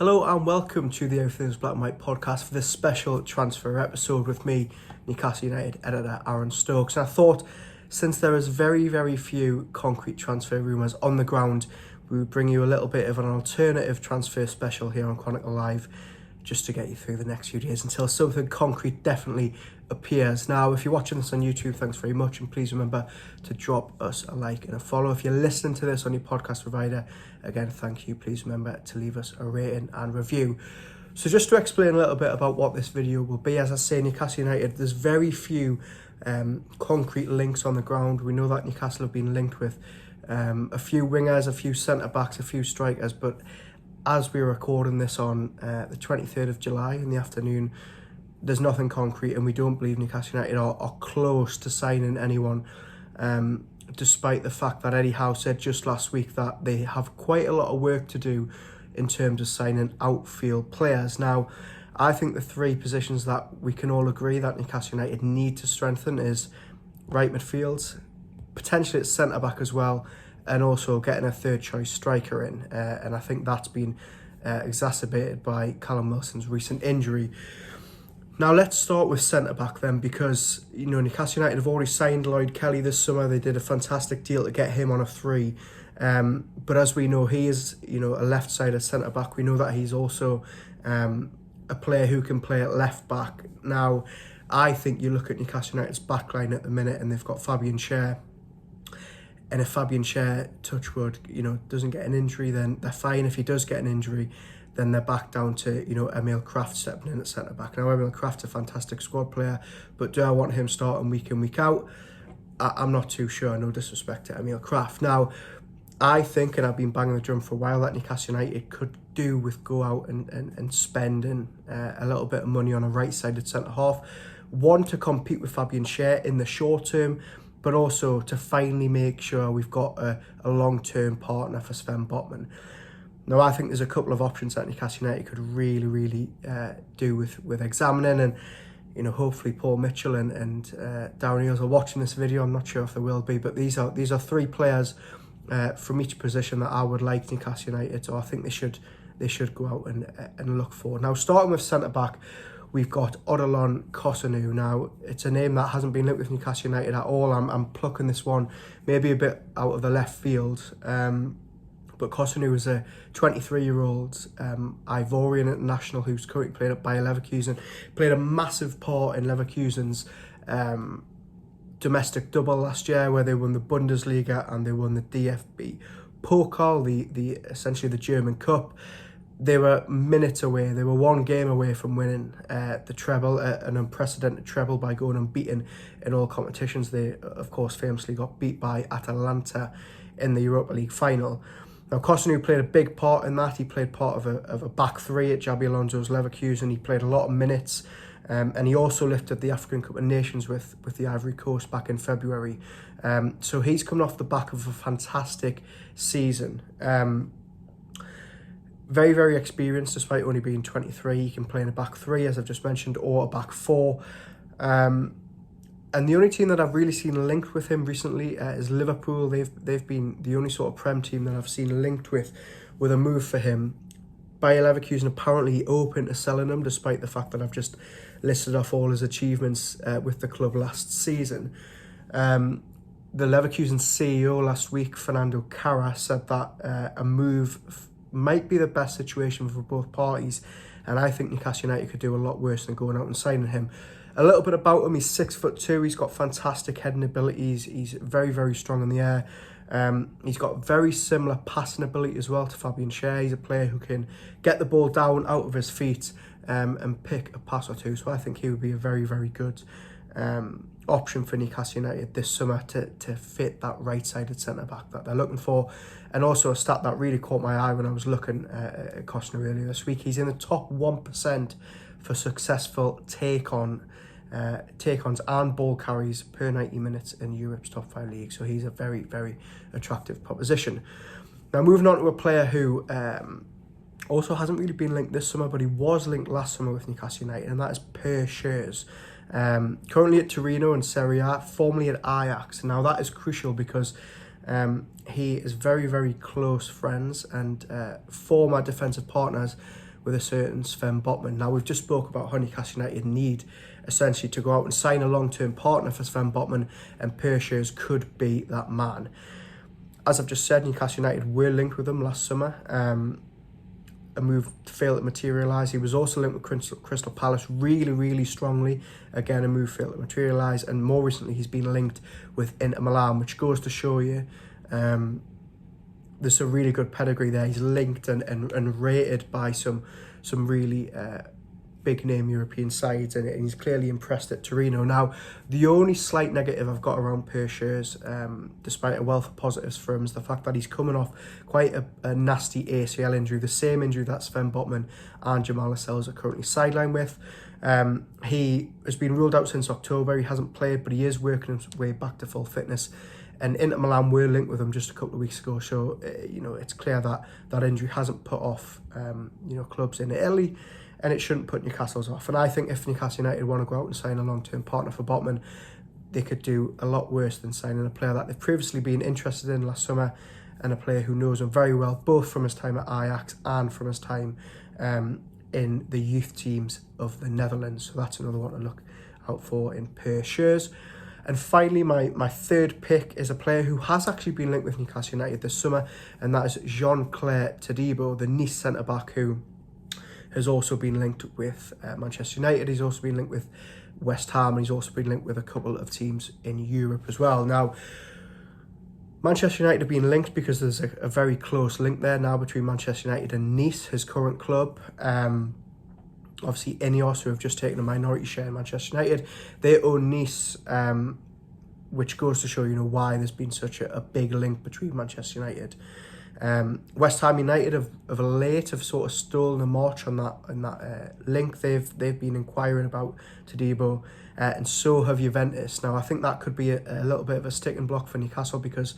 Hello and welcome to the Everything's Black and White podcast for this special transfer episode with me, Newcastle United editor Aaron Stokes. And I thought, since there is very few concrete transfer rumours on the ground, we would bring you a little bit of an alternative transfer special here on Chronicle Live, just to get you through the next few days until something concrete definitely appears. Now, if you're watching this on YouTube, thanks very much, and please remember to drop us a like and a follow. If you're listening to this on your podcast provider, again, thank you. Please remember to leave us a rating and review. So just to explain a little bit about what this video will be, as I say, Newcastle United, there's very few concrete links on the ground. We know that Newcastle have been linked with a few wingers, a few centre-backs, a few strikers, but as we're recording this on the 23rd of July in the afternoon, there's nothing concrete, and we don't believe Newcastle United are close to signing anyone, despite the fact that Eddie Howe said just last week that they have quite a lot of work to do in terms of signing outfield players. Now, I think the three positions that we can all agree that Newcastle United need to strengthen is right midfield, potentially at centre-back as well, and also getting a third choice striker in. And I think that's been exacerbated by Callum Wilson's recent injury. Now let's start with centre-back then, because Newcastle United have already signed Lloyd Kelly this summer. They did a fantastic deal to get him on a free. But as we know, he is a left-sided centre-back. We know that he's also a player who can play at left-back. Now, I think you look at Newcastle United's backline at the minute, and they've got Fabian Schär. And if Fabian Schär, touch wood, doesn't get an injury, then they're fine. If he does get an injury, then they're back down to, Emil Kraft stepping in at centre-back. Now, Emil Kraft's a fantastic squad player, but do I want him starting week in, week out? I'm not too sure, no disrespect to Emil Kraft. Now, I think, and I've been banging the drum for a while, that Newcastle United could do with go out and spending a little bit of money on a right-sided centre-half. One, to compete with Fabian Schär in the short term, but also to finally make sure we've got a long-term partner for Sven Botman. Now, I think there's a couple of options that Newcastle United could really do with examining, and hopefully Paul Mitchell and Darren Eales are watching this video. I'm not sure if they will be, but these are three players from each position that I would like Newcastle United, so I think they should go out and look for. Now, starting with centre-back, we've got Odilon Kosunu. Now, it's a name that hasn't been linked with Newcastle United at all. I'm plucking this one maybe a bit out of the left field. But Kosunu is a 23-year-old Ivorian international who's currently playing at Bayer Leverkusen. Played a massive part in Leverkusen's domestic double last year, where they won the Bundesliga and they won the DFB Pokal, the essentially the German Cup. They were minutes away. They were one game away from winning the treble, an unprecedented treble, by going unbeaten in all competitions. They, of course, famously got beat by Atalanta in the Europa League final. Now, Kosunu played a big part in that. He played part of a back three at Xabi Alonso's Leverkusen. He played a lot of minutes, and he also lifted the African Cup of Nations with the Ivory Coast back in February. So he's coming off the back of a fantastic season. Very experienced, despite only being 23. He can play in a back three, as I've just mentioned, or a back four. And the only team that I've really seen linked with him recently is Liverpool. They've been the only sort of Prem team that I've seen linked with a move for him. Bayer Leverkusen apparently open to selling him, despite the fact that I've just listed off all his achievements with the club last season. The Leverkusen CEO last week, Fernando Cara, said that a move might be the best situation for both parties, and I think Newcastle United could do a lot worse than going out and signing him. A little bit about him: he's 6'2". He's got fantastic heading abilities. He's very strong in the air. He's got very similar passing ability as well to Fabian Schär. He's a player who can get the ball down out of his feet and pick a pass or two. So I think he would be a very good option for Newcastle United this summer to fit that right-sided centre-back that they're looking for. And also a stat that really caught my eye when I was looking at Kosunu earlier this week: he's in the top 1% for successful take-ons and ball carries per 90 minutes in Europe's top 5 leagues. So he's a very attractive proposition. Now, moving on to a player who also hasn't really been linked this summer, but he was linked last summer with Newcastle United, and that is Per Schurz. Currently at Torino in Serie A, formerly at Ajax. Now, that is crucial because he is very close friends and former defensive partners with a certain Sven Botman. Now, we've just spoke about how Newcastle United need essentially to go out and sign a long-term partner for Sven Botman, and Purchase could be that man. As I've just said, Newcastle United were linked with him last summer. A move failed to materialise. He was also linked with Crystal Palace really strongly. Again, a move failed to materialise. And more recently, he's been linked with Inter Milan, which goes to show you there's a really good pedigree there. He's linked and rated by some really big name European sides, and he's clearly impressed at Torino. Now, the only slight negative I've got around Purchase, despite a wealth of positives for him, is the fact that he's coming off quite a nasty ACL injury, the same injury that Sven Botman and Jamal Lascelles are currently sidelined with. He has been ruled out since October. He hasn't played, but he is working his way back to full fitness. And Inter Milan were linked with him just a couple of weeks ago, so it's clear that that injury hasn't put off clubs in Italy, and it shouldn't put Newcastle's off. And I think if Newcastle United want to go out and sign a long-term partner for Botman, they could do a lot worse than signing a player that they've previously been interested in last summer, and a player who knows him very well, both from his time at Ajax and from his time in the youth teams of the Netherlands. So that's another one to look out for in Purchase. And finally, my third pick is a player who has actually been linked with Newcastle United this summer, and that is Jean-Claire Todibo, the Nice centre-back, who has also been linked with Manchester United. He's also been linked with West Ham, and he's also been linked with a couple of teams in Europe as well. Now, Manchester United have been linked because there's a very close link there now between Manchester United and Nice, his current club. Obviously, Ineos, who have just taken a minority share in Manchester United, they own Nice, which goes to show why there's been such a big link between Manchester United. West Ham United of late have sort of stolen a march on that link. They've been inquiring about Todibo, and so have Juventus. Now, I think that could be a little bit of a sticking block for Newcastle, because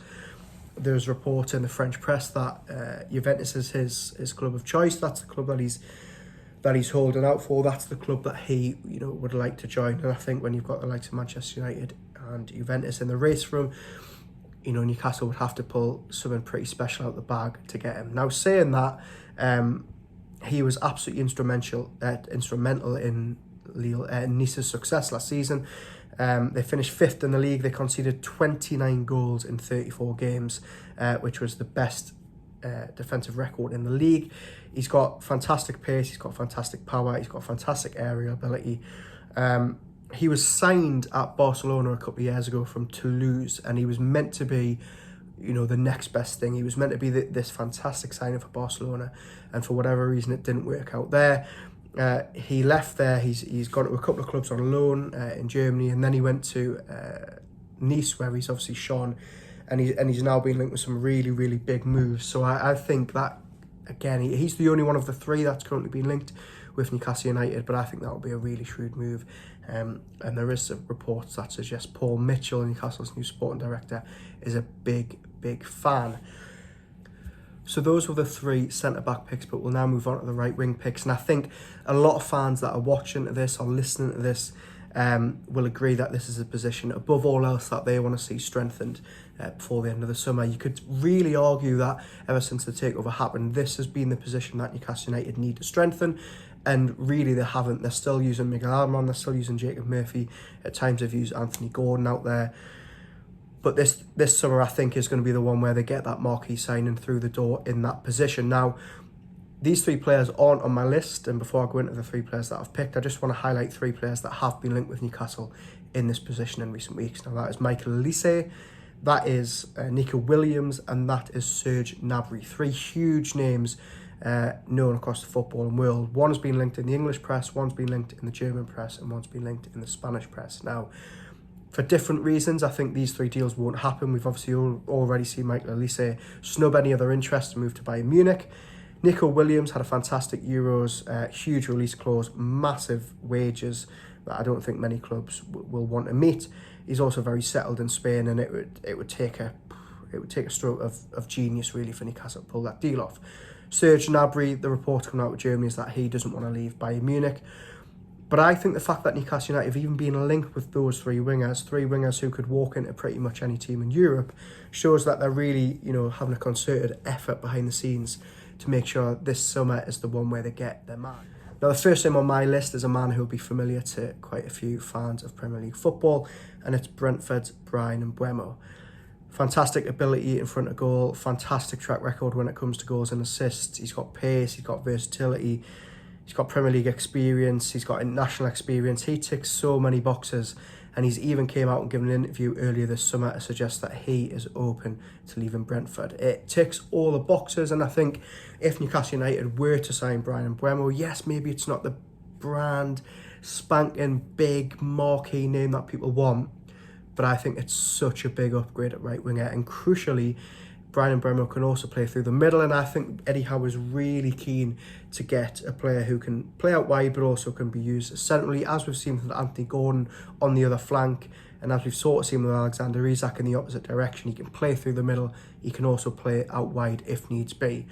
there's reports in the French press that Juventus is his club of choice. That's the club that he's holding out for. That's the club that he would like to join. And I think when you've got the likes of Manchester United and Juventus in the race for him, Newcastle would have to pull something pretty special out the bag to get him. Now, saying that, he was absolutely instrumental in Nice's success last season. They finished 5th in the league. They conceded 29 goals in 34 games, which was the best defensive record in the league. He's got fantastic pace, he's got fantastic power, he's got fantastic aerial ability. He was signed at Barcelona a couple of years ago from Toulouse, and he was meant to be the next best thing. He was meant to be this fantastic signing for Barcelona, and for whatever reason it didn't work out there. He left there. He's gone to a couple of clubs on loan in Germany, and then he went to Nice, where he's obviously shone, and he's now been linked with some really big moves. So I think that, again, he's the only one of the three that's currently been linked with Newcastle United, but I think that will be a really shrewd move. And there is some reports that suggest Paul Mitchell, Newcastle's new sporting director, is a big fan. So those were the 3 centre-back picks, but we'll now move on to the right-wing picks. And I think a lot of fans that are watching this or listening to this will agree that this is a position, above all else, that they want to see strengthened before the end of the summer. You could really argue that ever since the takeover happened, this has been the position that Newcastle United need to strengthen, and really they haven't. They're still using Miguel Almiron, they're still using Jacob Murphy, at times they've used Anthony Gordon out there. But this summer, I think, is going to be the one where they get that marquee signing through the door in that position. Now, these 3 players aren't on my list, and before I go into the 3 players that I've picked, I just want to highlight 3 players that have been linked with Newcastle in this position in recent weeks. Now, that is Michael Olise, that is Nico Williams, and that is Serge Gnabry. 3 huge names known across the footballing world. One has been linked in the English press, one's been linked in the German press, and one's been linked in the Spanish press. Now, for different reasons, I think these 3 deals won't happen. We've obviously already seen Michael Olise snub any other interest to move to Bayern Munich. Nico Williams had a fantastic Euros, huge release clause, massive wages that I don't think many clubs will want to meet. He's also very settled in Spain, and it would take a stroke of genius really for Newcastle to pull that deal off. Serge Gnabry, the report coming out of Germany is that he doesn't want to leave Bayern Munich. But I think the fact that Newcastle United have even been linked with those 3 wingers who could walk into pretty much any team in Europe, shows that they're really, having a concerted effort behind the scenes to make sure this summer is the one where they get their man. Now, the first name on my list is a man who will be familiar to quite a few fans of Premier League football, and it's Brentford's Bryan Mbeumo. Fantastic ability in front of goal, fantastic track record when it comes to goals and assists. He's got pace, he's got versatility, he's got Premier League experience, he's got international experience. He ticks so many boxes, and he's even came out and given an interview earlier this summer to suggest that he is open to leaving Brentford. It ticks all the boxes, and I think if Newcastle United were to sign Bryan Mbeumo, yes, maybe it's not the brand spanking big marquee name that people want, but I think it's such a big upgrade at right winger, and crucially, Bryan Mbeumo can also play through the middle, and I think Eddie Howe is really keen to get a player who can play out wide but also can be used centrally, as we've seen with Anthony Gordon on the other flank, and as we've sort of seen with Alexander Isak in the opposite direction. He can play through the middle, he can also play out wide if needs be.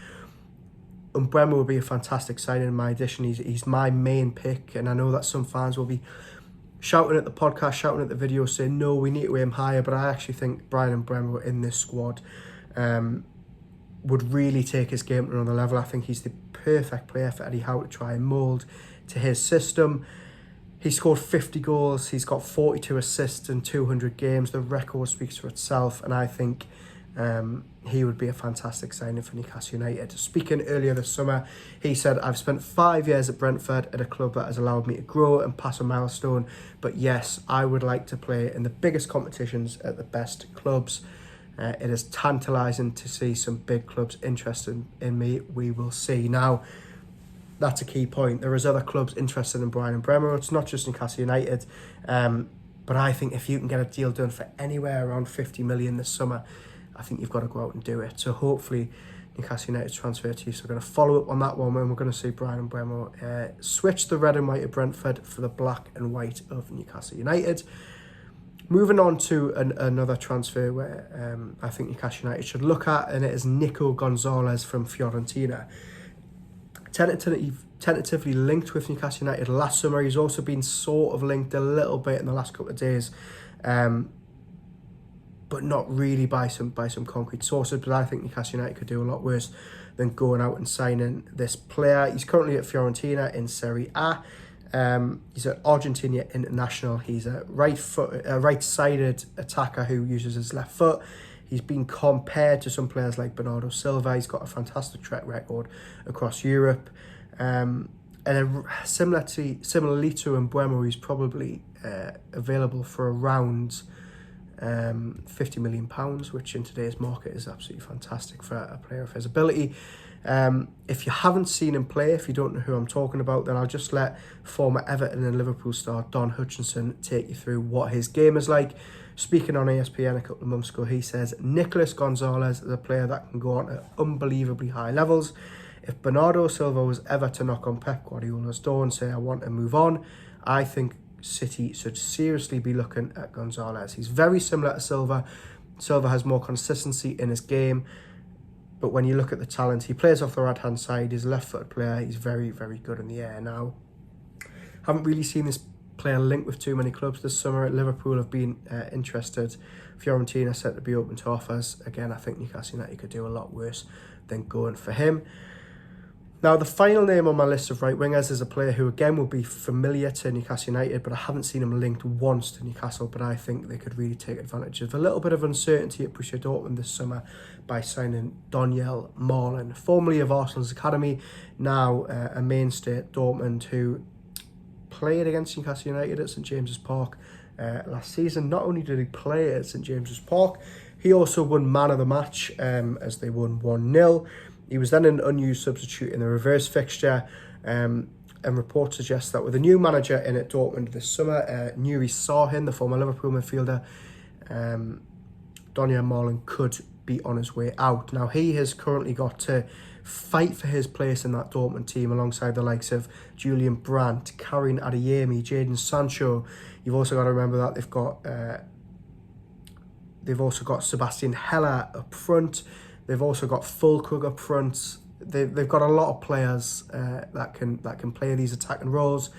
Mbeumo will be a fantastic signing in my edition. He's my main pick, and I know that some fans will be shouting at the podcast, shouting at the video, saying, no, we need to aim higher, but I actually think Bryan Mbeumo in this squad would really take his game to another level. I think he's the perfect player for Eddie Howe to try and mould to his system. He scored 50 goals, he's got 42 assists in 200 games. The record speaks for itself, and I think he would be a fantastic signing for Newcastle United. Speaking earlier this summer, he said, I've spent 5 years at Brentford at a club that has allowed me to grow and pass a milestone, but yes, I would like to play in the biggest competitions at the best clubs. It is tantalising to see some big clubs interested in me. We will see. Now, that's a key point. There is other clubs interested in Bryan Mbeumo. It's not just Newcastle United. But I think if you can get a deal done for anywhere around 50 million this summer, I think you've got to go out and do it. So hopefully Newcastle United's transfer to you. So we're going to follow up on that one, and we're going to see Bryan Mbeumo switch the red and white of Brentford for the black and white of Newcastle United. Moving on to another transfer where I think Newcastle United should look at, and it is Nico Gonzalez from Fiorentina. Tentatively linked with Newcastle United last summer. He's also been sort of linked a little bit in the last couple of days, but not really by some concrete sources. But I think Newcastle United could do a lot worse than going out and signing this player. He's currently at Fiorentina in Serie A. He's an Argentina international. He's a right-sided attacker who uses his left foot. He's been compared to some players like Bernardo Silva. He's got a fantastic track record across Europe. And similarly to Mbeumo, he's probably available for around £50 million, which in today's market is absolutely fantastic for a player of his ability. If you haven't seen him play, if you don't know who I'm talking about, then I'll just let former Everton and Liverpool star Don Hutchinson take you through what his game is like. Speaking on ESPN a couple of months ago, he says, Nicolas Gonzalez is a player that can go on at unbelievably high levels. If Bernardo Silva was ever to knock on Pep Guardiola's door and say, I want to move on, I think City should seriously be looking at Gonzalez. He's very similar to Silva. Silva has more consistency in his game, but when you look at the talent, he plays off the right-hand side. He's a left-footed player. He's very, very good in the air. Now, haven't really seen this player linked with too many clubs this summer. Liverpool have been interested. Fiorentina said to be open to offers. Again, I think Newcastle United could do a lot worse than going for him. Now, the final name on my list of right wingers is a player who, again, will be familiar to Newcastle United, but I haven't seen him linked once to Newcastle, but I think they could really take advantage of a little bit of uncertainty at Borussia Dortmund this summer by signing Daniel Marlin, formerly of Arsenal's academy, now a mainstay at Dortmund, who played against Newcastle United at St James's Park last season. Not only did he play at St James's Park, he also won man of the match as they won 1-0. He was then an unused substitute in the reverse fixture, and reports suggest that with a new manager in at Dortmund this summer, Nuri Sahin, the former Liverpool midfielder, Daniel Marlin could be on his way out. Now, he has currently got to fight for his place in that Dortmund team alongside the likes of Julian Brandt, Karim Adeyemi, Jadon Sancho. You've also got to remember that they've also got Sebastian Heller up front. They've also got Fulkrug up front. They've got a lot of players that can play these attacking roles.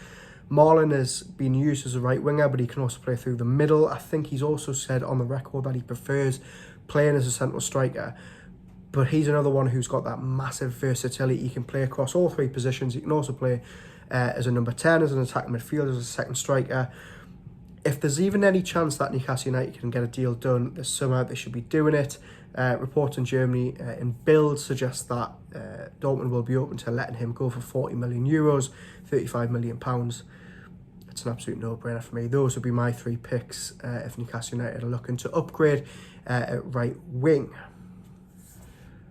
Marlin has been used as a right winger, but he can also play through the middle. I think he's also said on the record that he prefers playing as a central striker. But he's another one who's got that massive versatility. He can play across all three positions. He can also play as a number 10, as an attacking midfielder, as a second striker. If there's even any chance that Newcastle United can get a deal done this summer, they should be doing it. Reports in Germany in Bild suggest that Dortmund will be open to letting him go for €40 million, £35 million. It's an absolute no-brainer for me. Those would be my three picks if Newcastle United are looking to upgrade at right wing.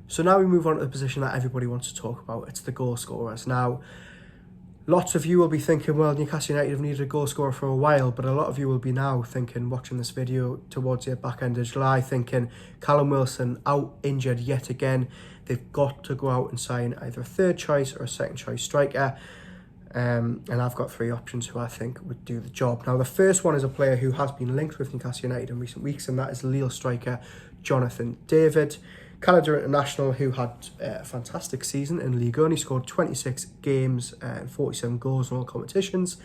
So now we move on to the position that everybody wants to talk about. It's the goal scorers. Now, lots of you will be thinking, well, Newcastle United have needed a goal scorer for a while, but a lot of you will be now thinking, watching this video towards the back end of July, thinking Callum Wilson out injured yet again. They've got to go out and sign either a third choice or a second choice striker. And I've got three options who I think would do the job. Now, the first one is a player who has been linked with Newcastle United in recent weeks, and that is Lille striker Jonathan David. Canada international who had a fantastic season in Ligue 1. He scored 26 games and 47 goals in all competitions.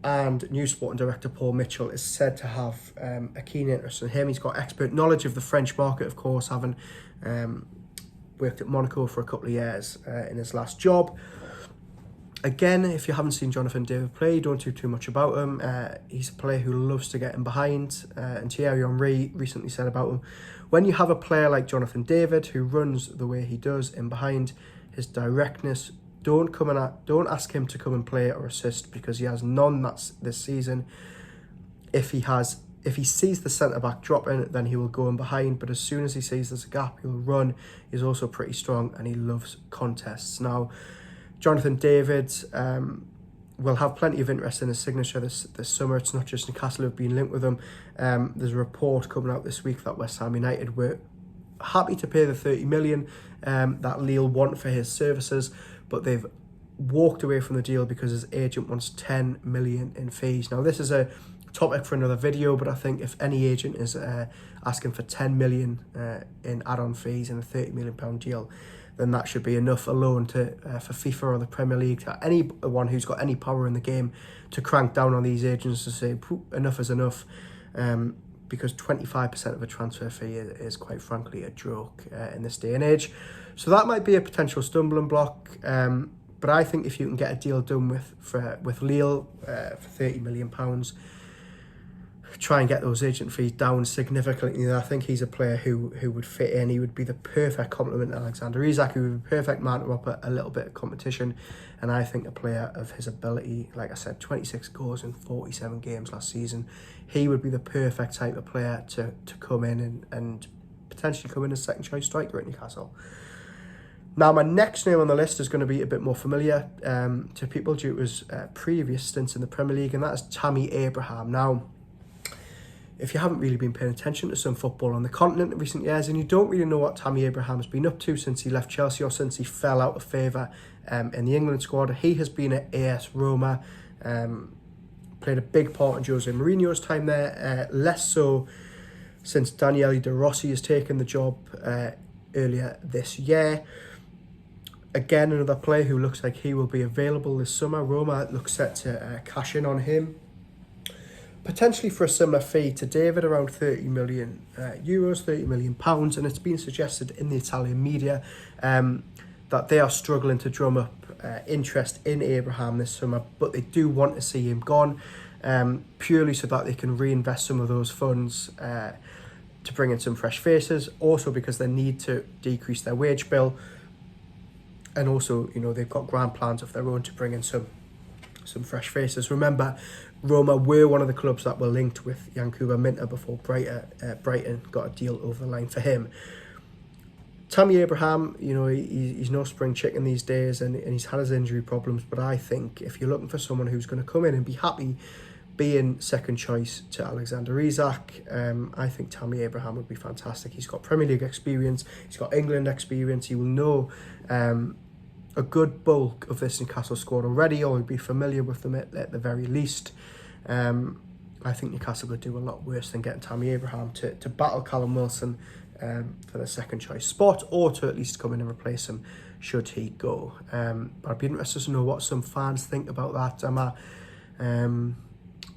And new sporting director Paul Mitchell is said to have a keen interest in him. He's got expert knowledge of the French market, of course, having worked at Monaco for a couple of years in his last job. Again, if you haven't seen Jonathan David play, don't do too much about him. He's a player who loves to get in behind. And Thierry Henry recently said about him, when you have a player like Jonathan David who runs the way he does in behind, his directness, don't ask him to come and play or assist, because he has none this season. If he sees the centre-back dropping, then he will go in behind. But as soon as he sees there's a gap, he'll run. He's also pretty strong and he loves contests. Now, Jonathan David will have plenty of interest in his signature this summer. It's not just Newcastle who've been linked with him. There's a report coming out this week that West Ham United were happy to pay the 30 million that Lille want for his services, but they've walked away from the deal because his agent wants 10 million in fees. Now, this is a topic for another video, but I think if any agent is asking for 10 million in add-on fees in a £30 million deal, then that should be enough alone to for FIFA or the Premier League, to anyone who's got any power in the game, to crank down on these agents to say enough is enough, because 25% of a transfer fee is quite frankly a joke in this day and age. So that might be a potential stumbling block, but I think if you can get a deal done with Lille for £30 million, try and get those agent fees down significantly. I think he's a player who would fit in. He would be the perfect complement to Alexander Isak, who would be the perfect man to up a little bit of competition. And I think a player of his ability, like I said, 26 goals in 47 games last season, he would be the perfect type of player to come in and potentially come in as second choice striker at Newcastle. Now, my next name on the list is going to be a bit more familiar to people due to his previous stints in the Premier League, and that is Tammy Abraham. Now, if you haven't really been paying attention to some football on the continent in recent years, and you don't really know what Tammy Abraham's been up to since he left Chelsea or since he fell out of favour in the England squad, he has been at AS Roma, played a big part in Jose Mourinho's time there, less so since Daniele De Rossi has taken the job earlier this year. Again, another player who looks like he will be available this summer. Roma looks set to cash in on him, potentially for a similar fee to David, around €30 million, £30 million, and it's been suggested in the Italian media that they are struggling to drum up interest in Abraham this summer, but they do want to see him gone, purely so that they can reinvest some of those funds to bring in some fresh faces, also because they need to decrease their wage bill, and also, you know, they've got grand plans of their own to bring in some fresh faces. Remember, Roma were one of the clubs that were linked with Yankuba Minter before Brighton got a deal over the line for him. Tammy Abraham, you know, he's no spring chicken these days, and he's had his injury problems, but I think if you're looking for someone who's going to come in and be happy being second choice to Alexander Isak, I think Tammy Abraham would be fantastic. He's got Premier League experience, he's got England experience, he will know a good bulk of this Newcastle squad already, or would be familiar with them at the very least. I think Newcastle could do a lot worse than getting Tammy Abraham to battle Callum Wilson for the second choice spot, or to at least come in and replace him should he go. But I'd be interested to know what some fans think about that.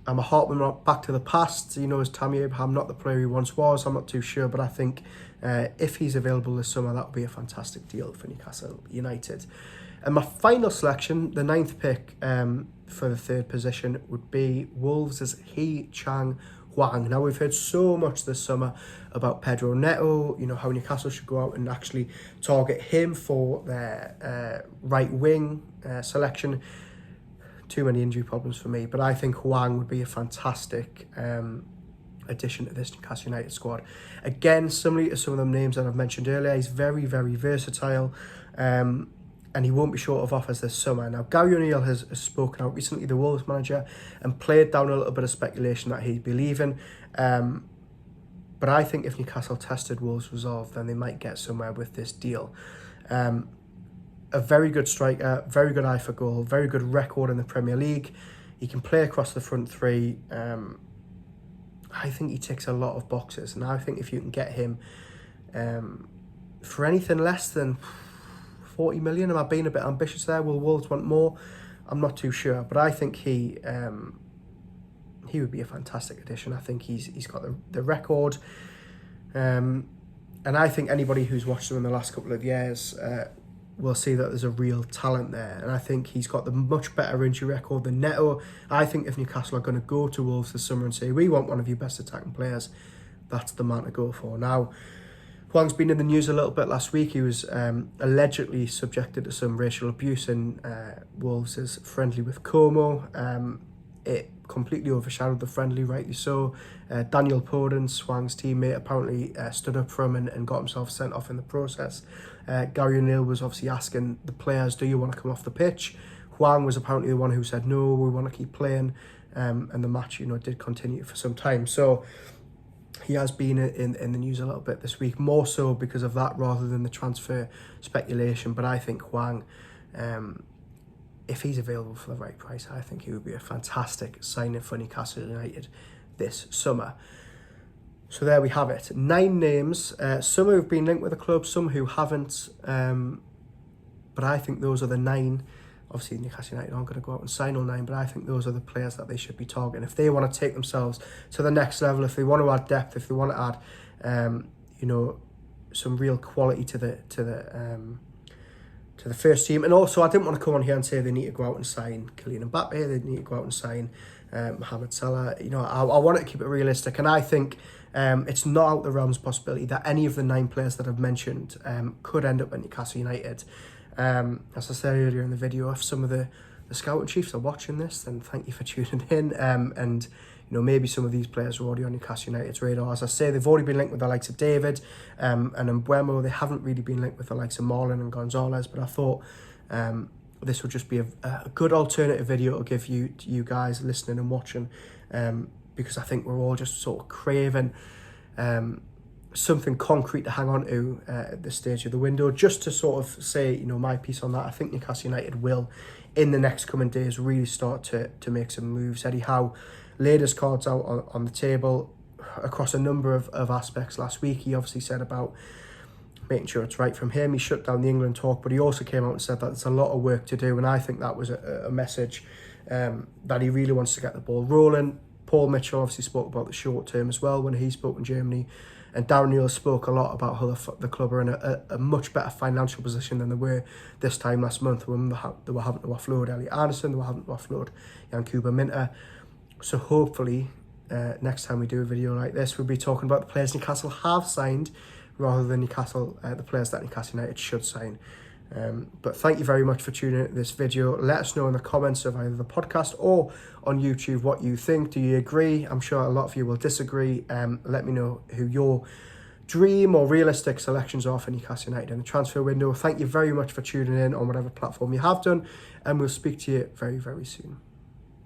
I'm a harping back to the past. Is Tammy Abraham not the player he once was? I'm not too sure, but I think if he's available this summer, that would be a fantastic deal for Newcastle United. And my final selection, the 9th pick for the 3rd position, would be Wolves' Hee Chang Hwang. Now, we've heard so much this summer about Pedro Neto, how Newcastle should go out and actually target him for their right wing selection. Too many injury problems for me, but I think Hwang would be a fantastic addition to this Newcastle United squad. Again, similarly to some of the names that I've mentioned earlier, he's very, very versatile, and he won't be short of offers this summer. Now, Gary O'Neill has spoken out recently, the Wolves manager, and played down a little bit of speculation that he'd be leaving. But I think if Newcastle tested Wolves' resolve, then they might get somewhere with this deal. A very good striker, very good eye for goal, very good record in the Premier League. He can play across the front three. I think he ticks a lot of boxes, and I think if you can get him for anything less than 40 million, am I being a bit ambitious there? Will Wolves want more? I'm not too sure, but I think he would be a fantastic addition. I think he's got the record, and I think anybody who's watched him in the last couple of years will see that there's a real talent there, and I think he's got the much better injury record than Neto. I think if Newcastle are going to go to Wolves this summer and say, we want one of your best attacking players, that's the man to go for. Now, Hwang's been in the news a little bit last week. He was allegedly subjected to some racial abuse in Wolves' friendly with Como. It completely overshadowed the friendly, rightly so. Daniel Podence, Hwang's teammate, apparently stood up for him and got himself sent off in the process. Gary O'Neill was obviously asking the players, do you want to come off the pitch? Hwang was apparently the one who said, no, we want to keep playing. And the match, did continue for some time. So he has been in the news a little bit this week, more so because of that rather than the transfer speculation. But I think Hwang, if he's available for the right price, I think he would be a fantastic signing for Newcastle United this summer. So there we have it. 9 names, some who've been linked with the club, some who haven't. But I think those are the 9. Obviously, Newcastle United aren't going to go out and sign all 9, but I think those are the players that they should be targeting. If they want to take themselves to the next level, if they want to add depth, if they want to add, some real quality to the first team. And also, I didn't want to come on here and say they need to go out and sign Kylian Mbappe, they need to go out and sign Mohamed Salah. I want to keep it realistic, and I think it's not out the realms of possibility that any of the 9 players that I've mentioned could end up at Newcastle United. As I said earlier in the video, if some of the scouting chiefs are watching this, then thank you for tuning in. And maybe some of these players are already on Newcastle United's radar. As I say, they've already been linked with the likes of David and Mbeumo. They haven't really been linked with the likes of Marlon and Gonzalez, but I thought this would just be a good alternative video to give you guys listening and watching, because I think we're all just sort of craving something concrete to hang on to at this stage of the window, just to sort of say, my piece on that. I think Newcastle United will, in the next coming days, really start to make some moves. Eddie Howe laid his cards out on the table across a number of aspects last week. He obviously said about making sure it's right from him. He shut down the England talk, but he also came out and said that there's a lot of work to do, and I think that was a message that he really wants to get the ball rolling. Paul Mitchell obviously spoke about the short term as well when he spoke in Germany, and Darren Neal spoke a lot about how the club are in a much better financial position than they were this time last month when they were having to offload Elliot Anderson, they were having to offload Yankuba Minter. So hopefully next time we do a video like this, we'll be talking about the players Newcastle have signed rather than the players that Newcastle United should sign. But thank you very much for tuning in to this video. Let us know in the comments of either the podcast or on YouTube what you think. Do you agree? I'm sure a lot of you will disagree. Let me know who your dream or realistic selections are for Newcastle United in the transfer window. Thank you very much for tuning in on whatever platform you have done, and we'll speak to you very, very soon.